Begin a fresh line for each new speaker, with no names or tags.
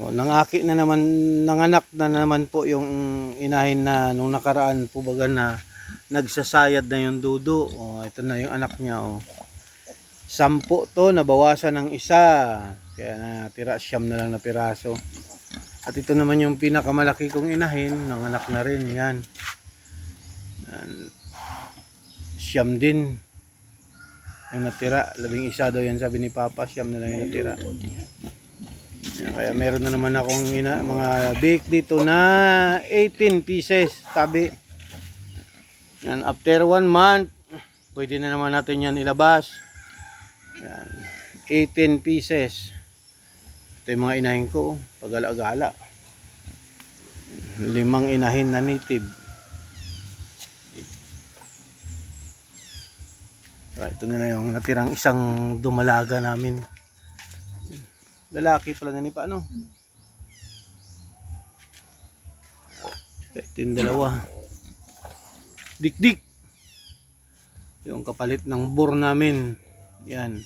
O, nangaki na naman, nanganak na naman po yung inahin na nung nakaraan po baga na nagsasayad na yung dudo. O, ito na yung anak niya. O. 10 to, nabawasan ng isa. Kaya natira 9 na lang na piraso. At ito naman yung pinakamalaki kong inahin, nanganak na rin. Yan. 9 din. Yung natira, 11 daw yan sabi ni Papa, 9 na lang yung natira. Kaya meron na naman akong mga bake dito na 18 pieces tabi. Yan, after 1 month, pwede na naman natin yan ilabas. Yan, 18 pieces. Ito yung mga inahin ko, pagala-gala. 5 inahin na native. Ito na lang yung natirang isang dumalaga namin. Lalaki pala na ni paano? Ito yung dalawa. Dik-dik. Yung kapalit ng bore namin. Yan.